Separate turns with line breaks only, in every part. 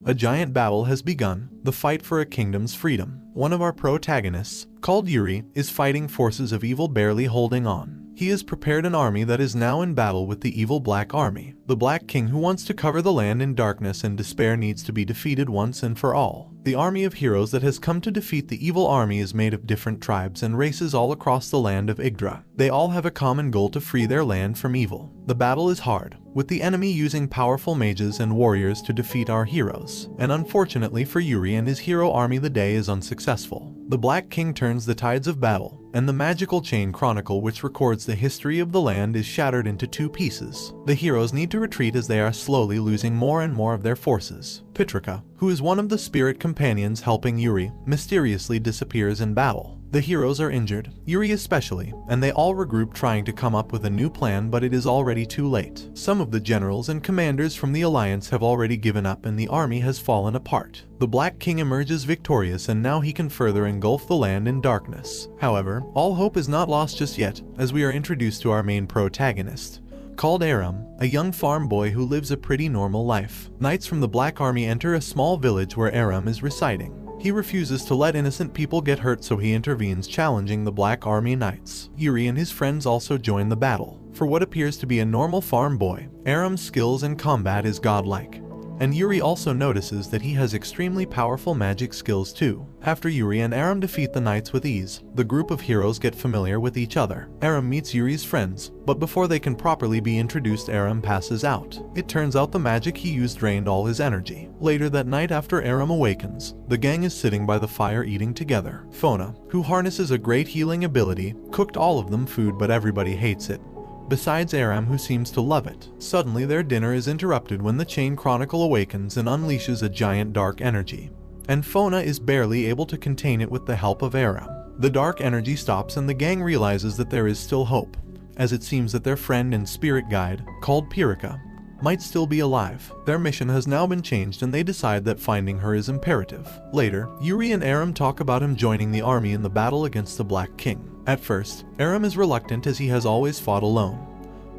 A giant battle has begun, the fight for a kingdom's freedom. One of our protagonists, called Yuri, is fighting forces of evil, barely holding on. He has prepared an army that is now in battle with the evil Black Army. The Black King, who wants to cover the land in darkness and despair, needs to be defeated once and for all. The army of heroes that has come to defeat the evil army is made of different tribes and races all across the land of Yggdra. They all have a common goal: to free their land from evil. The battle is hard, with the enemy using powerful mages and warriors to defeat our heroes. And unfortunately for Yuri and his hero army, the day is unsuccessful. The Black King turns the tides of battle, and the magical chain Chronicle, which records the history of the land, is shattered into two pieces. The heroes need to retreat as they are slowly losing more and more of their forces. Pitrika, who is one of the spirit companions helping Yuri, mysteriously disappears in battle. The heroes are injured, Yuri especially, and they all regroup trying to come up with a new plan, but it is already too late. Some of the generals and commanders from the Alliance have already given up and the army has fallen apart. The Black King emerges victorious, and now he can further engulf the land in darkness. However, all hope is not lost just yet, as we are introduced to our main protagonist, called Aram, a young farm boy who lives a pretty normal life. Knights from the Black Army enter a small village where Aram is residing. He refuses to let innocent people get hurt, so he intervenes, challenging the Black Army knights. Yuri and his friends also join the battle. For what appears to be a normal farm boy, Aram's skills in combat is godlike. And Yuri also notices that he has extremely powerful magic skills too. After Yuri and Aram defeat the knights with ease, the group of heroes get familiar with each other. Aram meets Yuri's friends, but before they can properly be introduced, Aram passes out. It turns out the magic he used drained all his energy. Later that night, after Aram awakens, the gang is sitting by the fire eating together. Fona, who harnesses a great healing ability, cooked all of them food, but everybody hates it, besides Aram, who seems to love it. Suddenly their dinner is interrupted when the Chain Chronicle awakens and unleashes a giant dark energy, and Fona is barely able to contain it with the help of Aram. The dark energy stops and the gang realizes that there is still hope, as it seems that their friend and spirit guide, called Pirika, might still be alive. Their mission has now been changed and they decide that finding her is imperative. Later, Yuri and Aram talk about him joining the army in the battle against the Black King. At first, Aram is reluctant as he has always fought alone,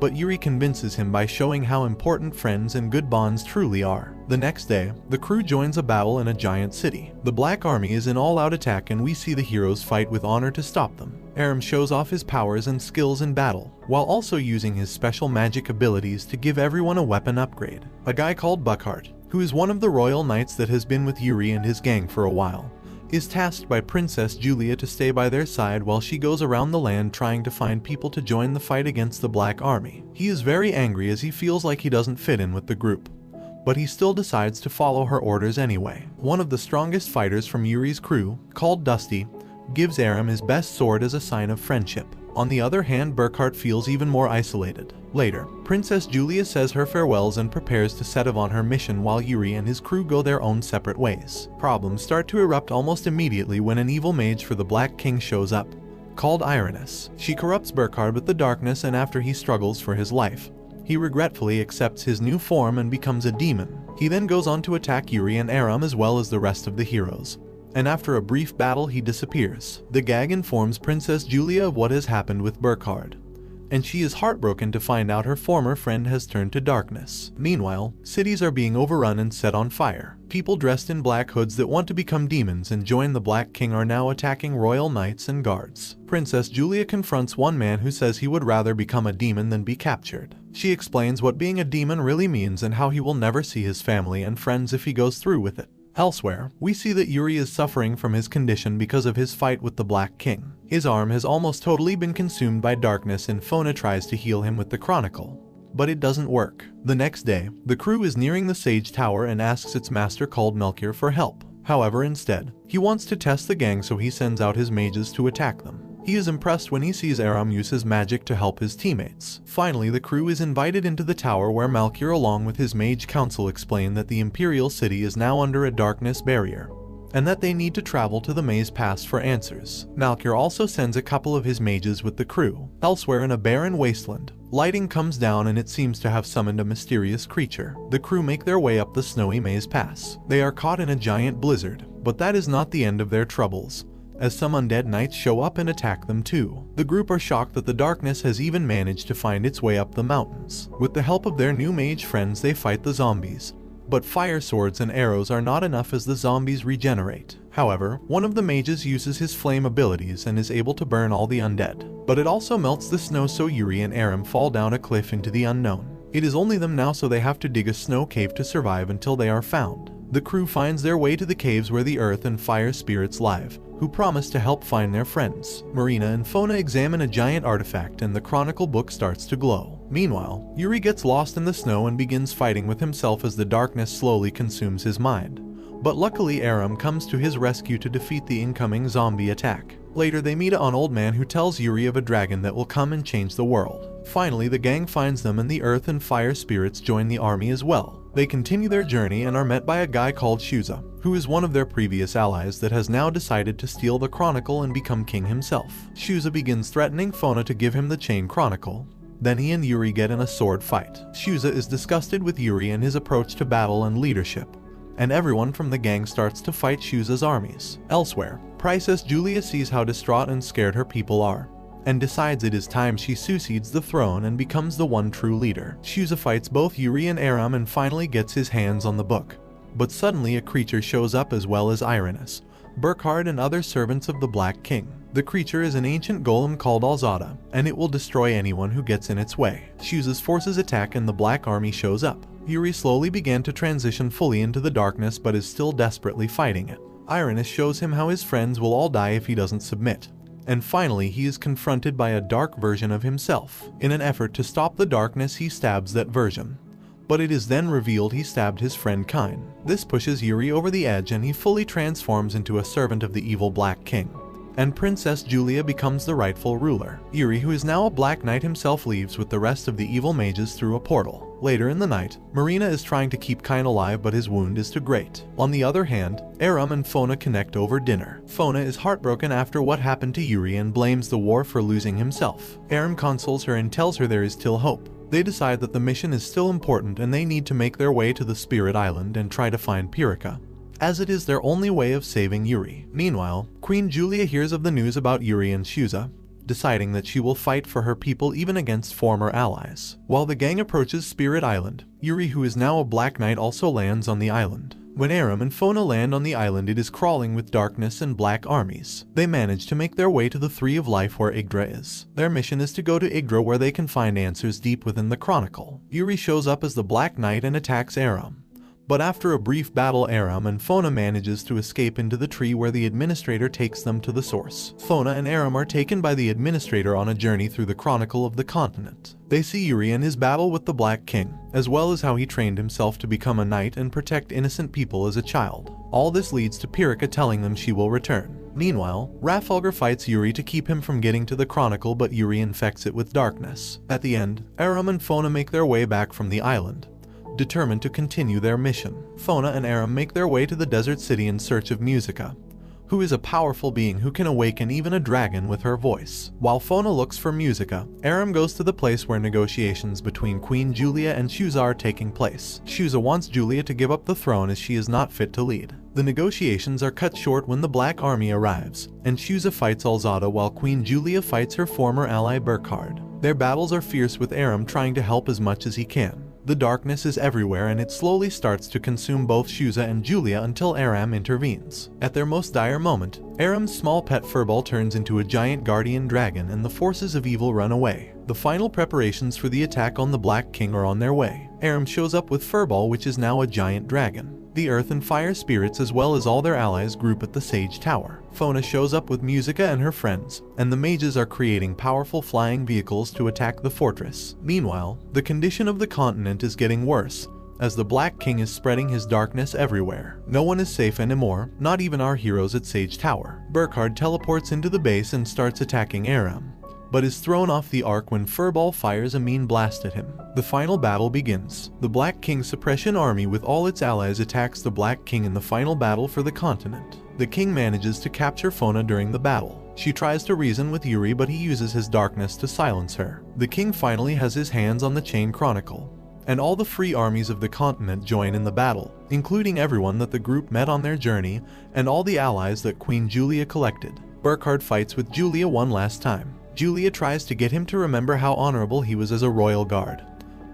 but Yuri convinces him by showing how important friends and good bonds truly are. The next day, the crew joins a battle in a giant city. The Black Army is in all-out attack and we see the heroes fight with honor to stop them. Aram shows off his powers and skills in battle, while also using his special magic abilities to give everyone a weapon upgrade. A guy called Buckhart, who is one of the royal knights that has been with Yuri and his gang for a while, is tasked by Princess Julia to stay by their side while she goes around the land trying to find people to join the fight against the Black Army. He is very angry as he feels like he doesn't fit in with the group, but he still decides to follow her orders anyway. One of the strongest fighters from Yuri's crew, called Dusty, gives Aram his best sword as a sign of friendship. On the other hand, Burkhart feels even more isolated. Later, Princess Julia says her farewells and prepares to set off on her mission while Yuri and his crew go their own separate ways. Problems start to erupt almost immediately when an evil mage for the Black King shows up, called Irenis. She corrupts Burkhart with the darkness, and after he struggles for his life, he regretfully accepts his new form and becomes a demon. He then goes on to attack Yuri and Aram as well as the rest of the heroes, and after a brief battle he disappears. The gang informs Princess Julia of what has happened with Burkhart, and she is heartbroken to find out her former friend has turned to darkness. Meanwhile, cities are being overrun and set on fire. People dressed in black hoods that want to become demons and join the Black King are now attacking royal knights and guards. Princess Julia confronts one man who says he would rather become a demon than be captured. She explains what being a demon really means and how he will never see his family and friends if he goes through with it. Elsewhere, we see that Yuri is suffering from his condition because of his fight with the Black King. His arm has almost totally been consumed by darkness and Fona tries to heal him with the Chronicle, but it doesn't work. The next day, the crew is nearing the Sage Tower and asks its master called Melchior for help. However, instead, he wants to test the gang, so he sends out his mages to attack them. He is impressed when he sees Aram use his magic to help his teammates. Finally, the crew is invited into the tower where Melchior along with his mage council explain that the Imperial City is now under a darkness barrier, and that they need to travel to the Maze Pass for answers. Melchior also sends a couple of his mages with the crew. Elsewhere in a barren wasteland, lighting comes down and it seems to have summoned a mysterious creature. The crew make their way up the snowy Maze Pass. They are caught in a giant blizzard, but that is not the end of their troubles, as some undead knights show up and attack them too. The group are shocked that the darkness has even managed to find its way up the mountains. With the help of their new mage friends, they fight the zombies, but fire swords and arrows are not enough as the zombies regenerate. However, one of the mages uses his flame abilities and is able to burn all the undead, but it also melts the snow, so Yuri and Aram fall down a cliff into the unknown. It is only them now, so they have to dig a snow cave to survive until they are found. The crew finds their way to the caves where the earth and fire spirits live, who promise to help find their friends. Marina and Fona examine a giant artifact and the Chronicle book starts to glow. Meanwhile, Yuri gets lost in the snow and begins fighting with himself as the darkness slowly consumes his mind. But luckily Aram comes to his rescue to defeat the incoming zombie attack. Later they meet an old man who tells Yuri of a dragon that will come and change the world. Finally, the gang finds them and the earth and fire spirits join the army as well. They continue their journey and are met by a guy called Shuza, who is one of their previous allies that has now decided to steal the Chronicle and become king himself. Shuza begins threatening Fona to give him the chain Chronicle. Then he and Yuri get in a sword fight. Shuza is disgusted with Yuri and his approach to battle and leadership, and everyone from the gang starts to fight Shuza's armies. Elsewhere, Princess Julia sees how distraught and scared her people are, and decides it is time she succeeds the throne and becomes the one true leader. Shuza fights both Yuri and Aram and finally gets his hands on the book. But suddenly a creature shows up as well as Irenis, Burkhard and other servants of the Black King. The creature is an ancient golem called Alzada, and it will destroy anyone who gets in its way. Shuza's forces attack and the Black Army shows up. Yuri slowly began to transition fully into the darkness but is still desperately fighting it. Irenis shows him how his friends will all die if he doesn't submit. And finally he is confronted by a dark version of himself. In an effort to stop the darkness he stabs that version, but it is then revealed he stabbed his friend Kine. This pushes Yuri over the edge and he fully transforms into a servant of the evil Black King, and Princess Julia becomes the rightful ruler. Yuri, who is now a Black Knight himself, leaves with the rest of the evil mages through a portal. Later in the night, Marina is trying to keep Kine alive but his wound is too great. On the other hand, Aram and Fona connect over dinner. Fona is heartbroken after what happened to Yuri and blames the war for losing himself. Aram consoles her and tells her there is still hope. They decide that the mission is still important and they need to make their way to the Spirit Island and try to find Pirika, as it is their only way of saving Yuri. Meanwhile, Queen Julia hears of the news about Yuri and Shuza, deciding that she will fight for her people even against former allies. While the gang approaches Spirit Island, Yuri, who is now a Black Knight, also lands on the island. When Aram and Fona land on the island, it is crawling with darkness and black armies. They manage to make their way to the Three of Life where Yggdra is. Their mission is to go to Yggdra where they can find answers deep within the Chronicle. Yuri shows up as the Black Knight and attacks Aram. But after a brief battle, Aram and Fona manages to escape into the tree where the administrator takes them to the source. Fona and Aram are taken by the administrator on a journey through the Chronicle of the continent. They see Yuri and his battle with the Black King, as well as how he trained himself to become a knight and protect innocent people as a child. All this leads to Pirika telling them she will return. Meanwhile, Rafalgar fights Yuri to keep him from getting to the Chronicle, but Yuri infects it with darkness. At the end, Aram and Fona make their way back from the island, determined to continue their mission. Fona and Aram make their way to the desert city in search of Musica, who is a powerful being who can awaken even a dragon with her voice. While Fona looks for Musica, Aram goes to the place where negotiations between Queen Julia and Shuza are taking place. Shuza wants Julia to give up the throne as she is not fit to lead. The negotiations are cut short when the Black Army arrives, and Shuza fights Alzada while Queen Julia fights her former ally Burkhard. Their battles are fierce, with Aram trying to help as much as he can. The darkness is everywhere and it slowly starts to consume both Shuza and Julia until Aram intervenes. At their most dire moment, Aram's small pet furball turns into a giant guardian dragon and the forces of evil run away. The final preparations for the attack on the Black King are on their way. Aram shows up with Furball, which is now a giant dragon. The earth and fire spirits as well as all their allies group at the Sage Tower. Fona shows up with Musica and her friends, and the mages are creating powerful flying vehicles to attack the fortress. Meanwhile, the condition of the continent is getting worse, as the Black King is spreading his darkness everywhere. No one is safe anymore, not even our heroes at Sage Tower. Burkhard teleports into the base and starts attacking Aram, but is thrown off the arc when Furball fires a mean blast at him. The final battle begins. The Black King's suppression army with all its allies attacks the Black King in the final battle for the continent. The king manages to capture Fona during the battle. She tries to reason with Yuri, but he uses his darkness to silence her. The king finally has his hands on the Chain Chronicle, and all the free armies of the continent join in the battle, including everyone that the group met on their journey and all the allies that Queen Julia collected. Burkhard fights with Julia one last time. Julia tries to get him to remember how honorable he was as a royal guard,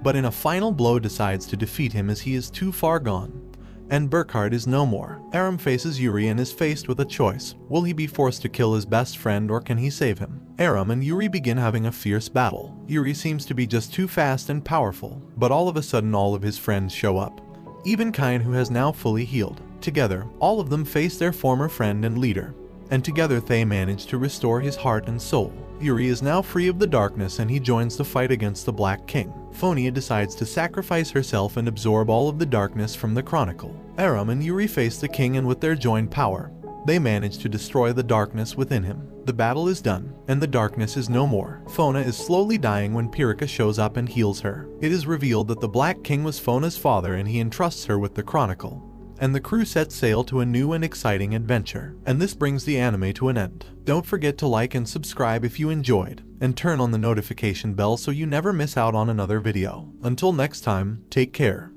but in a final blow decides to defeat him as he is too far gone. And Burkhard is no more. Aram faces Yuri and is faced with a choice. Will he be forced to kill his best friend or can he save him? Aram and Yuri begin having a fierce battle. Yuri seems to be just too fast and powerful, but all of a sudden all of his friends show up. Even Kain, who has now fully healed. Together, all of them face their former friend and leader, and together they manage to restore his heart and soul. Yuri is now free of the darkness and he joins the fight against the Black King. Phonia decides to sacrifice herself and absorb all of the darkness from the Chronicle. Aram and Yuri face the king and with their joined power, they manage to destroy the darkness within him. The battle is done, and the darkness is no more. Fona is slowly dying when Pirika shows up and heals her. It is revealed that the Black King was Fona's father and he entrusts her with the Chronicle. And the crew sets sail to a new and exciting adventure. And this brings the anime to an end. Don't forget to like and subscribe if you enjoyed, and turn on the notification bell so you never miss out on another video. Until next time, take care.